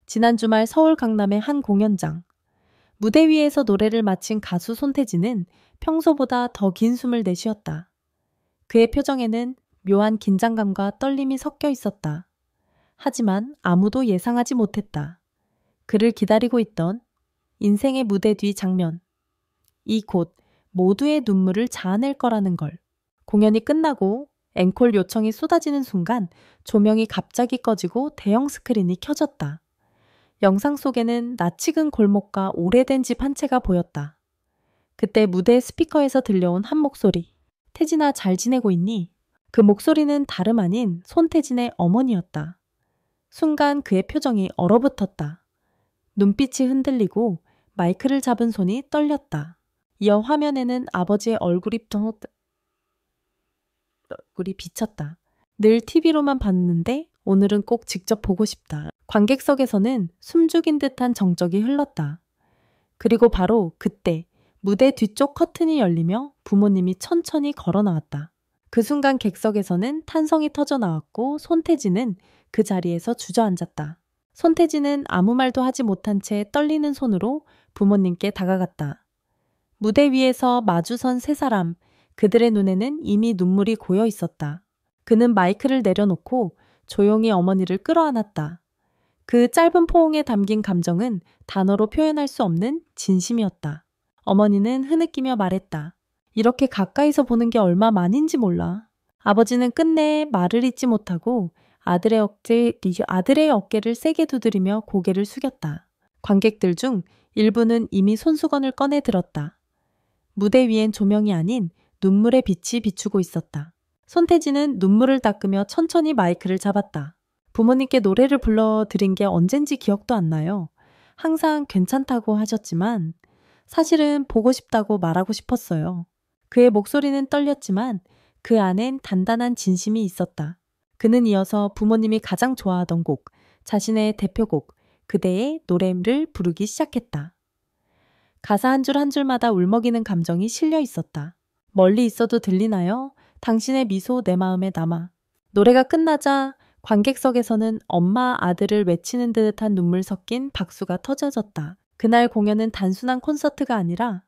지난 주말 서울 강남의 한 공연장. 무대 위에서 노래를 마친 가수 손태진은 평소보다 더 긴 숨을 내쉬었다. 그의 표정에는 묘한 긴장감과 떨림이 섞여 있었다. 하지만 아무도 예상하지 못했다. 그를 기다리고 있던 인생의 무대 뒤 장면. 이 곳 모두의 눈물을 자아낼 거라는 걸. 공연이 끝나고 앵콜 요청이 쏟아지는 순간 조명이 갑자기 꺼지고 대형 스크린이 켜졌다. 영상 속에는 낯익은 골목과 오래된 집 한 채가 보였다. 그때 무대 스피커에서 들려온 한 목소리. 태진아, 잘 지내고 있니? 그 목소리는 다름 아닌 손태진의 어머니였다. 순간 그의 표정이 얼어붙었다. 눈빛이 흔들리고 마이크를 잡은 손이 떨렸다. 이어 화면에는 아버지의 얼굴이 비쳤다. 늘 TV로만 봤는데 오늘은 꼭 직접 보고 싶다. 관객석에서는 숨죽인 듯한 정적이 흘렀다. 그리고 바로 그때 무대 뒤쪽 커튼이 열리며 부모님이 천천히 걸어 나왔다. 그 순간 객석에서는 탄성이 터져 나왔고 손태진은 그 자리에서 주저앉았다. 손태진은 아무 말도 하지 못한 채 떨리는 손으로 부모님께 다가갔다. 무대 위에서 마주선 세 사람, 그들의 눈에는 이미 눈물이 고여 있었다. 그는 마이크를 내려놓고 조용히 어머니를 끌어안았다. 그 짧은 포옹에 담긴 감정은 단어로 표현할 수 없는 진심이었다. 어머니는 흐느끼며 말했다. 이렇게 가까이서 보는 게 얼마만인지 몰라. 아버지는 끝내 말을 잇지 못하고 아들의 어깨를 세게 두드리며 고개를 숙였다. 관객들 중 일부는 이미 손수건을 꺼내 들었다. 무대 위엔 조명이 아닌 눈물의 빛이 비추고 있었다. 손태진은 눈물을 닦으며 천천히 마이크를 잡았다. 부모님께 노래를 불러드린 게 언젠지 기억도 안 나요. 항상 괜찮다고 하셨지만 사실은 보고 싶다고 말하고 싶었어요. 그의 목소리는 떨렸지만 그 안엔 단단한 진심이 있었다. 그는 이어서 부모님이 가장 좋아하던 곡, 자신의 대표곡, 그대의 노래를 부르기 시작했다. 가사 한 줄 한 줄마다 울먹이는 감정이 실려 있었다. 멀리 있어도 들리나요? 당신의 미소 내 마음에 남아. 노래가 끝나자 관객석에서는 엄마 아들을 외치는 듯한 눈물 섞인 박수가 터져졌다. 그날 공연은 단순한 콘서트가 아니라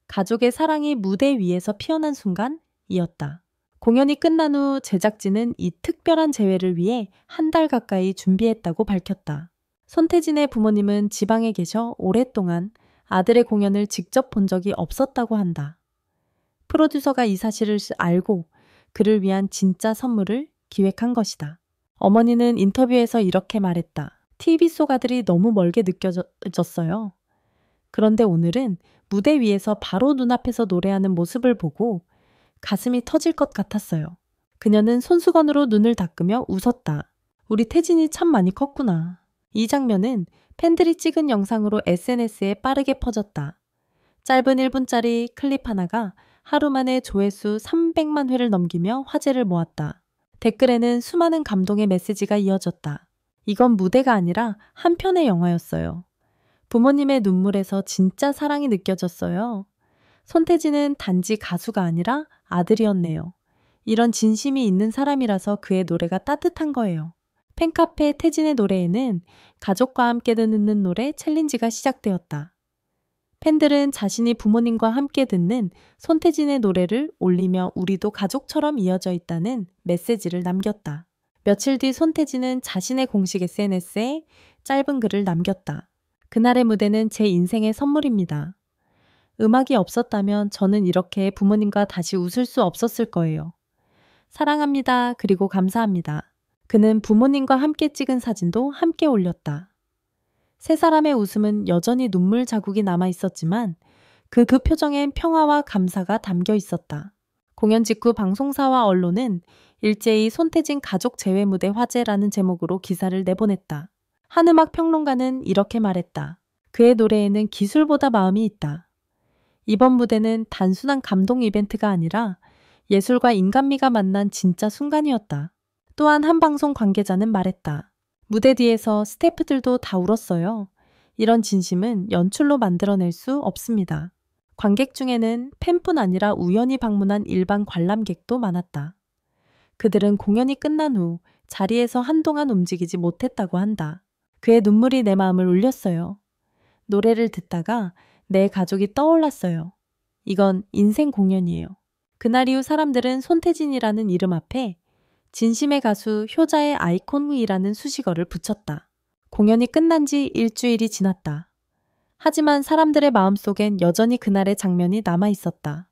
가족의 사랑이 무대 위에서 피어난 순간이었다. 공연이 끝난 후 제작진은 이 특별한 재회를 위해 한 달 가까이 준비했다고 밝혔다. 손태진의 부모님은 지방에 계셔 오랫동안 아들의 공연을 직접 본 적이 없었다고 한다. 프로듀서가 이 사실을 알고 그를 위한 진짜 선물을 기획한 것이다. 어머니는 인터뷰에서 이렇게 말했다. TV 속 아들이 너무 멀게 느껴졌어요. 그런데 오늘은 무대 위에서 바로 눈앞에서 노래하는 모습을 보고 가슴이 터질 것 같았어요. 그녀는 손수건으로 눈을 닦으며 웃었다. 우리 태진이 참 많이 컸구나. 이 장면은 팬들이 찍은 영상으로 SNS에 빠르게 퍼졌다. 짧은 1분짜리 클립 하나가 하루 만에 조회수 300만 회를 넘기며 화제를 모았다. 댓글에는 수많은 감동의 메시지가 이어졌다. 이건 무대가 아니라 한 편의 영화였어요. 부모님의 눈물에서 진짜 사랑이 느껴졌어요. 손태진은 단지 가수가 아니라 아들이었네요. 이런 진심이 있는 사람이라서 그의 노래가 따뜻한 거예요. 팬카페 태진의 노래에는 가족과 함께 듣는 노래 챌린지가 시작되었다. 팬들은 자신이 부모님과 함께 듣는 손태진의 노래를 올리며 우리도 가족처럼 이어져 있다는 메시지를 남겼다. 며칠 뒤 손태진은 자신의 공식 SNS에 짧은 글을 남겼다. 그날의 무대는 제 인생의 선물입니다. 음악이 없었다면 저는 이렇게 부모님과 다시 웃을 수 없었을 거예요. 사랑합니다. 그리고 감사합니다. 그는 부모님과 함께 찍은 사진도 함께 올렸다. 세 사람의 웃음은 여전히 눈물 자국이 남아 있었지만 그 표정엔 평화와 감사가 담겨 있었다. 공연 직후 방송사와 언론은 일제히 손태진 가족 재회 무대 화제라는 제목으로 기사를 내보냈다. 한 음악 평론가는 이렇게 말했다. 그의 노래에는 기술보다 마음이 있다. 이번 무대는 단순한 감동 이벤트가 아니라 예술과 인간미가 만난 진짜 순간이었다. 또한 한 방송 관계자는 말했다. 무대 뒤에서 스태프들도 다 울었어요. 이런 진심은 연출로 만들어낼 수 없습니다. 관객 중에는 팬뿐 아니라 우연히 방문한 일반 관람객도 많았다. 그들은 공연이 끝난 후 자리에서 한동안 움직이지 못했다고 한다. 그의 눈물이 내 마음을 울렸어요. 노래를 듣다가 내 가족이 떠올랐어요. 이건 인생 공연이에요. 그날 이후 사람들은 손태진이라는 이름 앞에 진심의 가수 효자의 아이콘이라는 수식어를 붙였다. 공연이 끝난 지 일주일이 지났다. 하지만 사람들의 마음속엔 여전히 그날의 장면이 남아 있었다.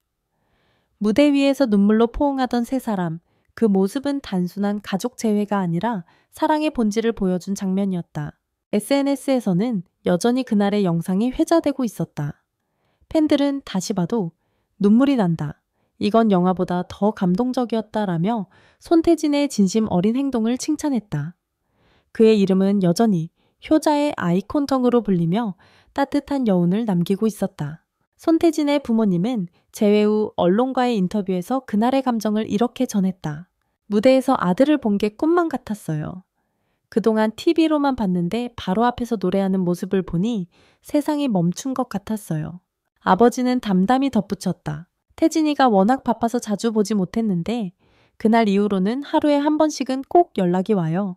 무대 위에서 눈물로 포옹하던 세 사람, 그 모습은 단순한 가족 재회가 아니라 사랑의 본질을 보여준 장면이었다. SNS에서는 여전히 그날의 영상이 회자되고 있었다. 팬들은 다시 봐도 눈물이 난다. 이건 영화보다 더 감동적이었다라며 손태진의 진심 어린 행동을 칭찬했다. 그의 이름은 여전히 효자의 아이콘성으로 불리며 따뜻한 여운을 남기고 있었다. 손태진의 부모님은 재회 후 언론과의 인터뷰에서 그날의 감정을 이렇게 전했다. 무대에서 아들을 본 게 꿈만 같았어요. 그동안 TV로만 봤는데 바로 앞에서 노래하는 모습을 보니 세상이 멈춘 것 같았어요. 아버지는 담담히 덧붙였다. 태진이가 워낙 바빠서 자주 보지 못했는데 그날 이후로는 하루에 한 번씩은 꼭 연락이 와요.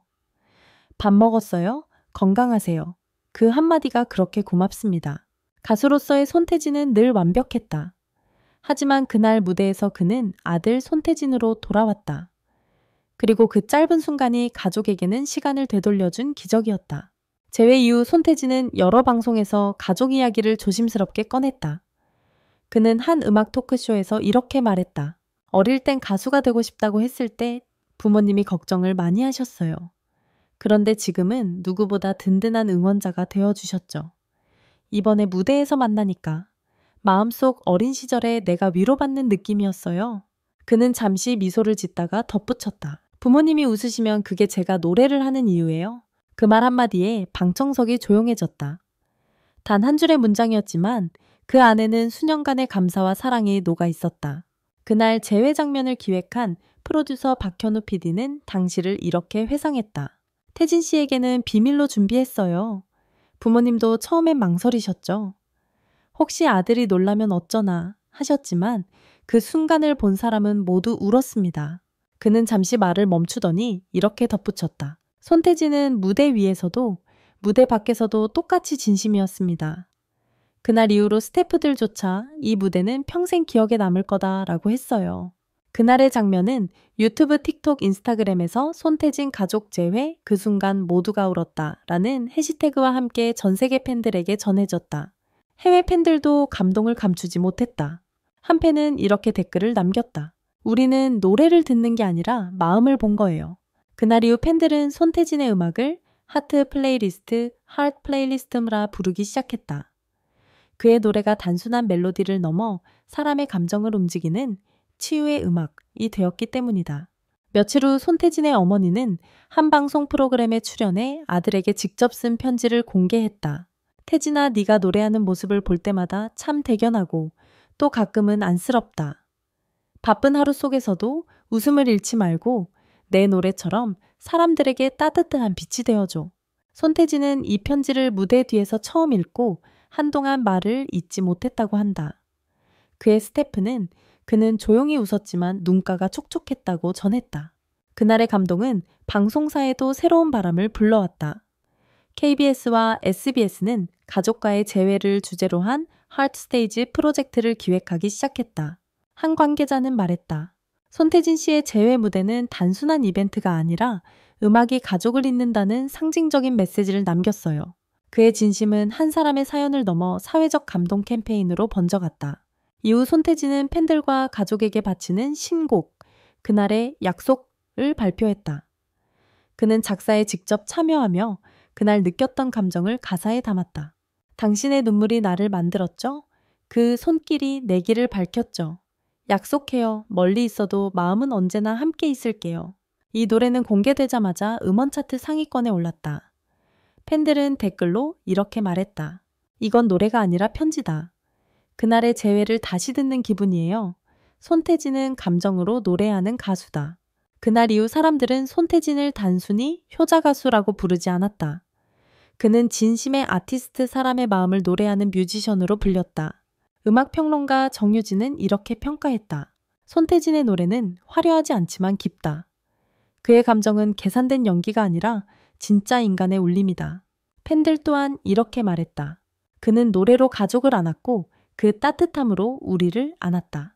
밥 먹었어요? 건강하세요. 그 한마디가 그렇게 고맙습니다. 가수로서의 손태진은 늘 완벽했다. 하지만 그날 무대에서 그는 아들 손태진으로 돌아왔다. 그리고 그 짧은 순간이 가족에게는 시간을 되돌려준 기적이었다. 재회 이후 손태진은 여러 방송에서 가족 이야기를 조심스럽게 꺼냈다. 그는 한 음악 토크쇼에서 이렇게 말했다. 어릴 땐 가수가 되고 싶다고 했을 때 부모님이 걱정을 많이 하셨어요. 그런데 지금은 누구보다 든든한 응원자가 되어주셨죠. 이번에 무대에서 만나니까 마음속 어린 시절에 내가 위로받는 느낌이었어요. 그는 잠시 미소를 짓다가 덧붙였다. 부모님이 웃으시면 그게 제가 노래를 하는 이유예요. 그 말 한마디에 방청석이 조용해졌다. 단 한 줄의 문장이었지만 그 안에는 수년간의 감사와 사랑이 녹아 있었다. 그날 재회 장면을 기획한 프로듀서 박현우 PD는 당시를 이렇게 회상했다. 태진 씨에게는 비밀로 준비했어요. 부모님도 처음엔 망설이셨죠. 혹시 아들이 놀라면 어쩌나 하셨지만 그 순간을 본 사람은 모두 울었습니다. 그는 잠시 말을 멈추더니 이렇게 덧붙였다. 손태진은 무대 위에서도 무대 밖에서도 똑같이 진심이었습니다. 그날 이후로 스태프들조차 이 무대는 평생 기억에 남을 거다라고 했어요. 그날의 장면은 유튜브, 틱톡, 인스타그램에서 손태진 가족 재회 그 순간 모두가 울었다라는 해시태그와 함께 전 세계 팬들에게 전해졌다. 해외 팬들도 감동을 감추지 못했다. 한 팬은 이렇게 댓글을 남겼다. 우리는 노래를 듣는 게 아니라 마음을 본 거예요. 그날 이후 팬들은 손태진의 음악을 하트 플레이리스트, 하트 플레이리스트라 부르기 시작했다. 그의 노래가 단순한 멜로디를 넘어 사람의 감정을 움직이는 치유의 음악이 되었기 때문이다. 며칠 후 손태진의 어머니는 한 방송 프로그램에 출연해 아들에게 직접 쓴 편지를 공개했다. 태진아, 네가 노래하는 모습을 볼 때마다 참 대견하고 또 가끔은 안쓰럽다. 바쁜 하루 속에서도 웃음을 잃지 말고 내 노래처럼 사람들에게 따뜻한 빛이 되어줘. 손태진은 이 편지를 무대 뒤에서 처음 읽고 한동안 말을 잇지 못했다고 한다. 그의 스태프는 그는 조용히 웃었지만 눈가가 촉촉했다고 전했다. 그날의 감동은 방송사에도 새로운 바람을 불러왔다. KBS와 SBS는 가족과의 재회를 주제로 한 하트스테이지 프로젝트를 기획하기 시작했다. 한 관계자는 말했다. 손태진 씨의 재회 무대는 단순한 이벤트가 아니라 음악이 가족을 잇는다는 상징적인 메시지를 남겼어요. 그의 진심은 한 사람의 사연을 넘어 사회적 감동 캠페인으로 번져갔다. 이후 손태진은 팬들과 가족에게 바치는 신곡, 그날의 약속을 발표했다. 그는 작사에 직접 참여하며 그날 느꼈던 감정을 가사에 담았다. 당신의 눈물이 나를 만들었죠? 그 손길이 내 길을 밝혔죠. 약속해요. 멀리 있어도 마음은 언제나 함께 있을게요. 이 노래는 공개되자마자 음원 차트 상위권에 올랐다. 팬들은 댓글로 이렇게 말했다. 이건 노래가 아니라 편지다. 그날의 재회를 다시 듣는 기분이에요. 손태진은 감정으로 노래하는 가수다. 그날 이후 사람들은 손태진을 단순히 효자 가수라고 부르지 않았다. 그는 진심의 아티스트, 사람의 마음을 노래하는 뮤지션으로 불렸다. 음악평론가 정유진은 이렇게 평가했다. 손태진의 노래는 화려하지 않지만 깊다. 그의 감정은 계산된 연기가 아니라 진짜 인간의 울림이다. 팬들 또한 이렇게 말했다. 그는 노래로 가족을 안았고 그 따뜻함으로 우리를 안았다.